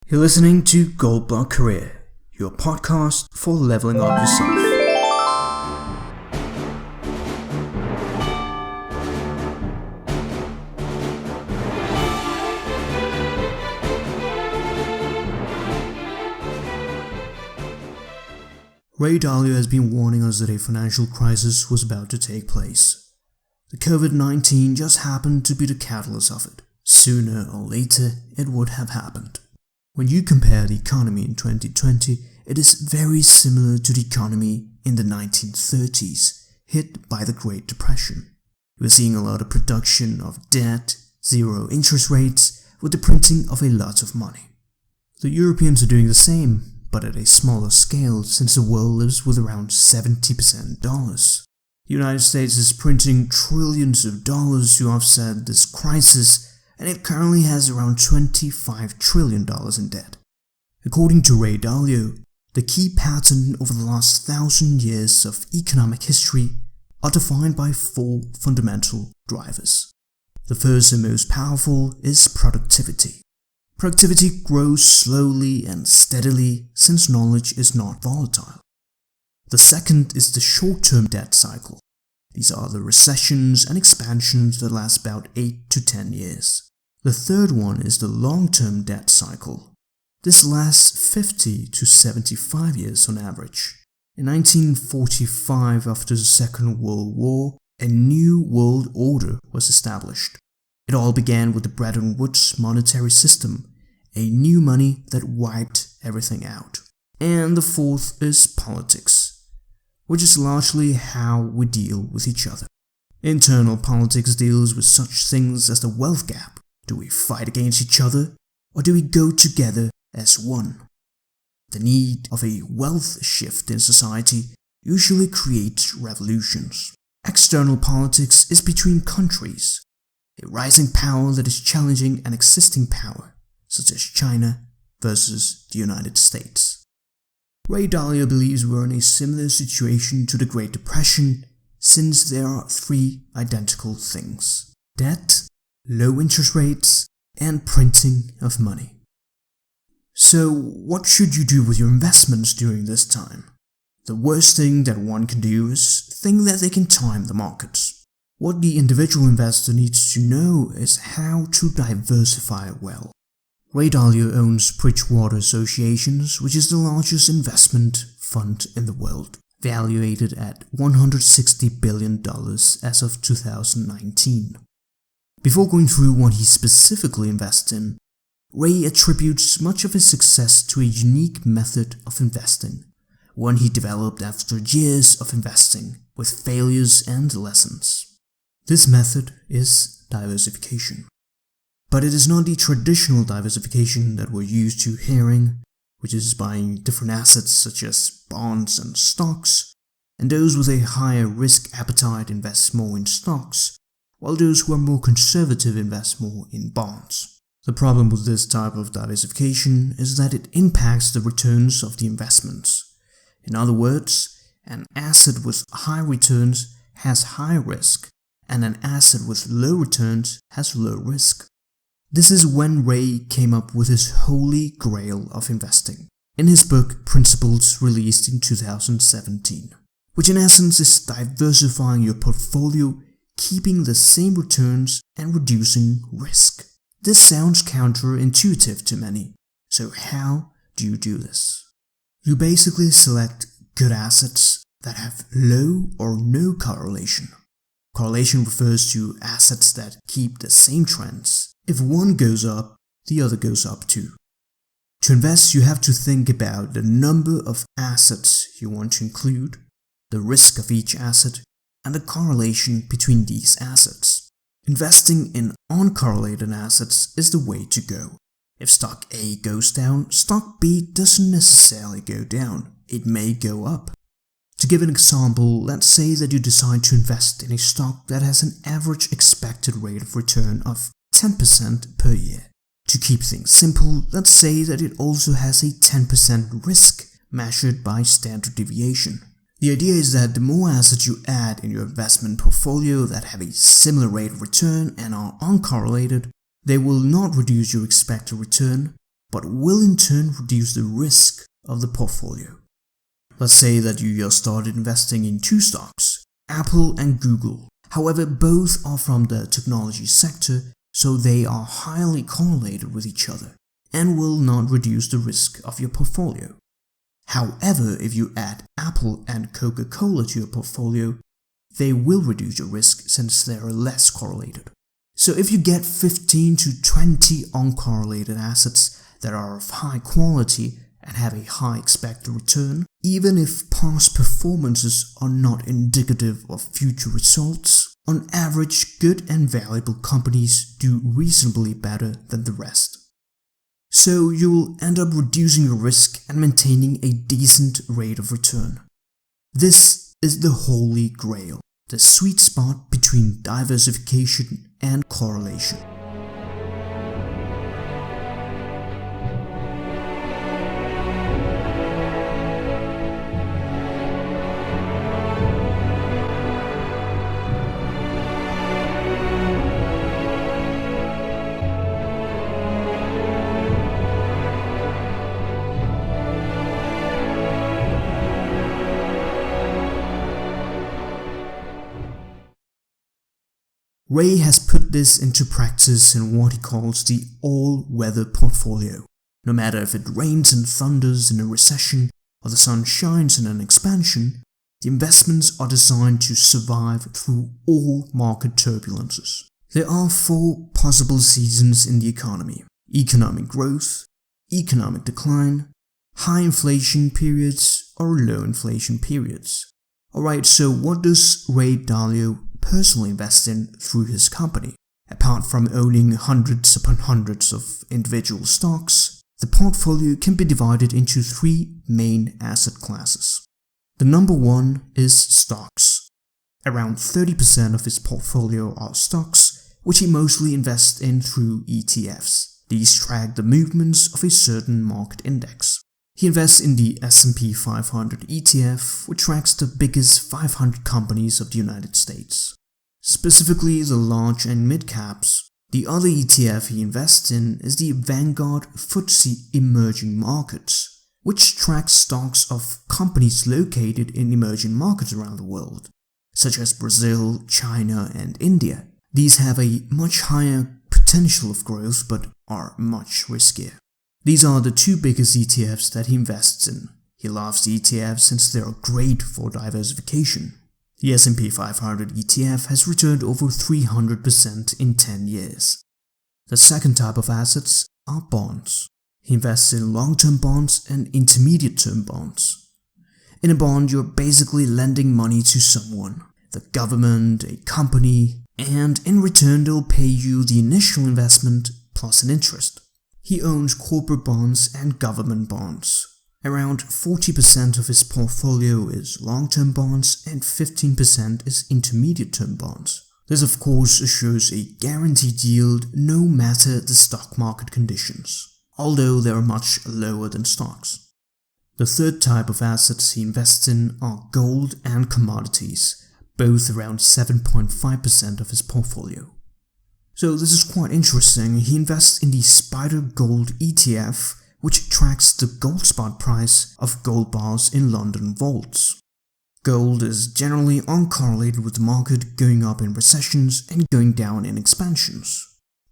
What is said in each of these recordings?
You're listening to Gold Bar Career, your podcast for leveling up yourself. Ray Dalio has been warning us that a financial crisis was about to take place. The COVID-19 just happened to be the catalyst of it. Sooner or later, it would have happened. When you compare the economy in 2020, it is very similar to the economy in the 1930s, hit by the Great Depression. We're seeing a lot of production of debt, zero interest rates, with the printing of a lot of money. The Europeans are doing the same, but at a smaller scale since the world lives with around 70% dollars. The United States is printing trillions of dollars to offset this crisis, and it currently has around $25 trillion in debt. According to Ray Dalio, the key pattern over the last 1,000 years of economic history are defined by four fundamental drivers. The first and most powerful is productivity. Productivity grows slowly and steadily since knowledge is not volatile. The second is the short-term debt cycle. These are the recessions and expansions that last about 8 to 10 years. The third one is the long-term debt cycle. This lasts 50 to 75 years on average. In 1945, after the Second World War, a new world order was established. It all began with the Bretton Woods monetary system, a new money that wiped everything out. And the fourth is politics, which is largely how we deal with each other. Internal politics deals with such things as the wealth gap. Do we fight against each other, or do we go together as one? The need of a wealth shift in society usually creates revolutions. External politics is between countries, a rising power that is challenging an existing power, such as China versus the United States. Ray Dalio believes we're in a similar situation to the Great Depression since there are three identical things: debt, low interest rates, and printing of money. So, what should you do with your investments during this time? The worst thing that one can do is think that they can time the markets. What the individual investor needs to know is how to diversify well. Ray Dalio owns Bridgewater Associates, which is the largest investment fund in the world, valued at $160 billion as of 2019. Before going through what he specifically invests in, Ray attributes much of his success to a unique method of investing, one he developed after years of investing, with failures and lessons. This method is diversification. But it is not the traditional diversification that we're used to hearing, which is buying different assets such as bonds and stocks, and those with a higher risk appetite invest more in stocks, while those who are more conservative invest more in bonds. The problem with this type of diversification is that it impacts the returns of the investments. In other words, an asset with high returns has high risk, and an asset with low returns has low risk. This is when Ray came up with his holy grail of investing, in his book Principles, released in 2017, which in essence is diversifying your portfolio, keeping the same returns and reducing risk. This sounds counterintuitive to many, so how do you do this? You basically select good assets that have low or no correlation. Correlation refers to assets that keep the same trends. If one goes up, the other goes up too. To invest, you have to think about the number of assets you want to include, the risk of each asset, and the correlation between these assets. Investing in uncorrelated assets is the way to go. If stock A goes down, stock B doesn't necessarily go down. It may go up. To give an example, let's say that you decide to invest in a stock that has an average expected rate of return of 10% per year. To keep things simple, let's say that it also has a 10% risk measured by standard deviation. The idea is that the more assets you add in your investment portfolio that have a similar rate of return and are uncorrelated, they will not reduce your expected return, but will in turn reduce the risk of the portfolio. Let's say that you just started investing in 2 stocks, Apple and Google. However, both are from the technology sector, so they are highly correlated with each other and will not reduce the risk of your portfolio. However, if you add Apple and Coca-Cola to your portfolio, they will reduce your risk since they are less correlated. So if you get 15 to 20 uncorrelated assets that are of high quality and have a high expected return, even if past performances are not indicative of future results, on average, good and valuable companies do reasonably better than the rest. So you'll end up reducing your risk and maintaining a decent rate of return. This is the holy grail, the sweet spot between diversification and correlation. Ray has put this into practice in what he calls the all-weather portfolio. No matter if it rains and thunders in a recession or the sun shines in an expansion, the investments are designed to survive through all market turbulences. There are 4 possible seasons in the economy: economic growth, economic decline, high inflation periods, or low inflation periods. Alright, so what does Ray Dalio personally invest in through his company? Apart from owning hundreds upon hundreds of individual stocks, the portfolio can be divided into 3 main asset classes. The number 1 is stocks. Around 30% of his portfolio are stocks, which he mostly invests in through ETFs. These track the movements of a certain market index. He invests in the S&P 500 ETF, which tracks the biggest 500 companies of the United States, specifically the large and mid caps. The other ETF he invests in is the Vanguard FTSE Emerging Markets, which tracks stocks of companies located in emerging markets around the world, such as Brazil, China, and India. These have a much higher potential of growth but are much riskier. These are the 2 biggest ETFs that he invests in. He loves the ETFs since they are great for diversification. The S&P 500 ETF has returned over 300% in 10 years. The second type of assets are bonds. He invests in long-term bonds and intermediate-term bonds. In a bond, you're basically lending money to someone, the government, a company, and in return they'll pay you the initial investment plus an interest. He owns corporate bonds and government bonds. Around 40% of his portfolio is long-term bonds and 15% is intermediate-term bonds. This of course assures a guaranteed yield no matter the stock market conditions, although they are much lower than stocks. The third type of assets he invests in are gold and commodities, both around 7.5% of his portfolio. So this is quite interesting. He invests in the Spider Gold ETF, which tracks the gold spot price of gold bars in London vaults. Gold is generally uncorrelated with the market, going up in recessions and going down in expansions.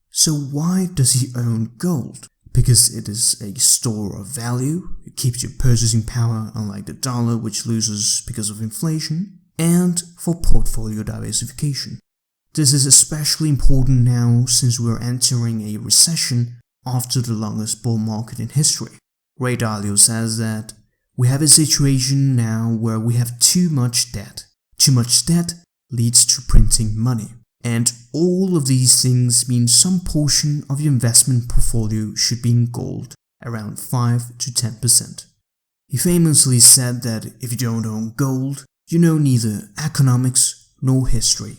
So why does he own gold? Because it is a store of value, it keeps your purchasing power unlike the dollar which loses because of inflation, and for portfolio diversification. This is especially important now since we are entering a recession after the longest bull market in history. Ray Dalio says that we have a situation now where we have too much debt. Too much debt leads to printing money. And all of these things mean some portion of your investment portfolio should be in gold, around 5 to 10%. He famously said that if you don't own gold, you know neither economics nor history.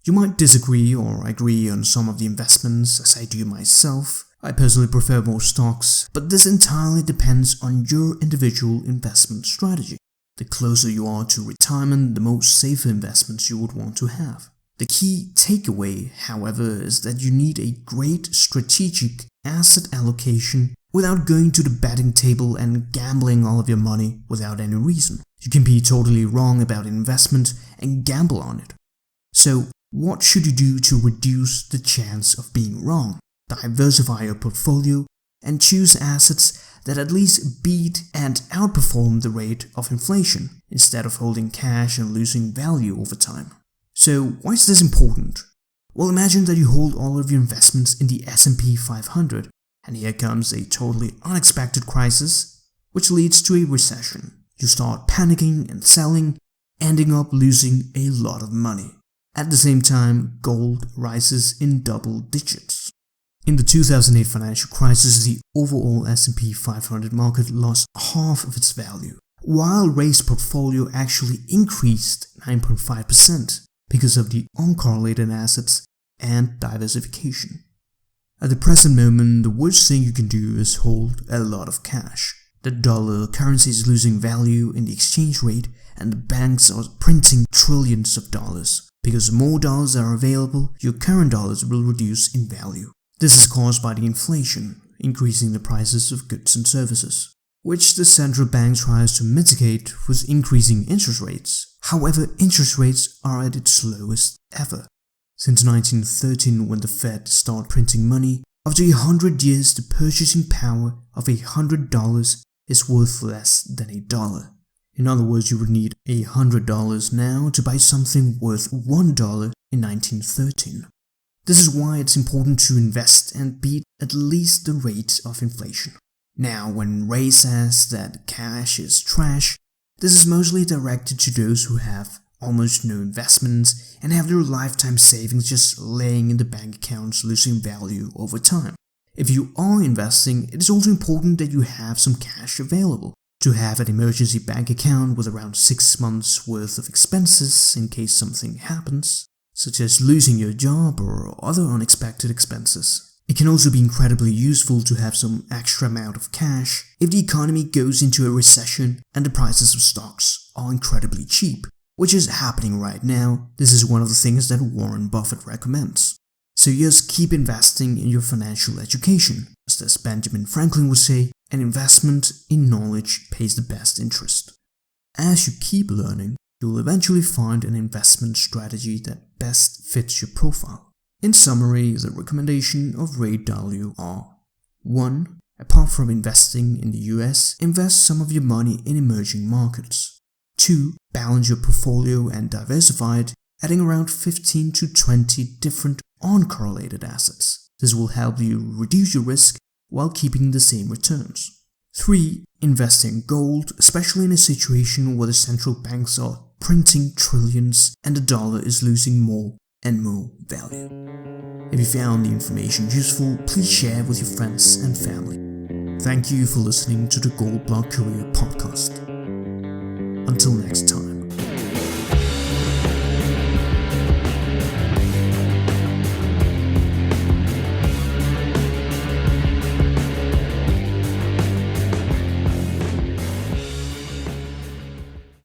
You might disagree or agree on some of the investments, as I do myself. I personally prefer more stocks, but this entirely depends on your individual investment strategy. The closer you are to retirement, the more safer investments you would want to have. The key takeaway, however, is that you need a great strategic asset allocation without going to the betting table and gambling all of your money without any reason. You can be totally wrong about investment and gamble on it. So, what should you do to reduce the chance of being wrong? Diversify your portfolio and choose assets that at least beat and outperform the rate of inflation, instead of holding cash and losing value over time. So, why is this important? Well, imagine that you hold all of your investments in the S&P 500, and here comes a totally unexpected crisis, which leads to a recession. You start panicking and selling, ending up losing a lot of money. At the same time, gold rises in double digits. In the 2008 financial crisis, the overall S&P 500 market lost half of its value, while Ray's portfolio actually increased 9.5% because of the uncorrelated assets and diversification. At the present moment, the worst thing you can do is hold a lot of cash. The dollar currency is losing value in the exchange rate, and the banks are printing trillions of dollars. Because more dollars are available, your current dollars will reduce in value. This is caused by the inflation, increasing the prices of goods and services, which the central bank tries to mitigate with increasing interest rates. However, interest rates are at its lowest ever. Since 1913, when the Fed started printing money, after 100 years the purchasing power of $100 is worth less than $1. In other words, you would need $100 now to buy something worth $1 in 1913. This is why it's important to invest and beat at least the rate of inflation. Now, when Ray says that cash is trash, this is mostly directed to those who have almost no investments and have their lifetime savings just laying in the bank accounts, losing value over time. If you are investing, it is also important that you have some cash available. To have an emergency bank account with around 6 months worth of expenses in case something happens, such as losing your job or other unexpected expenses. It can also be incredibly useful to have some extra amount of cash if the economy goes into a recession and the prices of stocks are incredibly cheap, which is happening right now. This is one of the things that Warren Buffett recommends. So just keep investing in your financial education. As Benjamin Franklin would say, an investment in knowledge pays the best interest. As you keep learning, you will eventually find an investment strategy that best fits your profile. In summary, the recommendation of Ray Dalio are: 1. Apart from investing in the US, invest some of your money in emerging markets. 2. Balance your portfolio and diversify it, adding around 15 to 20 different uncorrelated assets. This will help you reduce your risk while keeping the same returns. 3. Invest in gold, especially in a situation where the central banks are printing trillions and the dollar is losing more and more value. If you found the information useful, please share with your friends and family. Thank you for listening to the Gold Block Career Podcast. Until next time.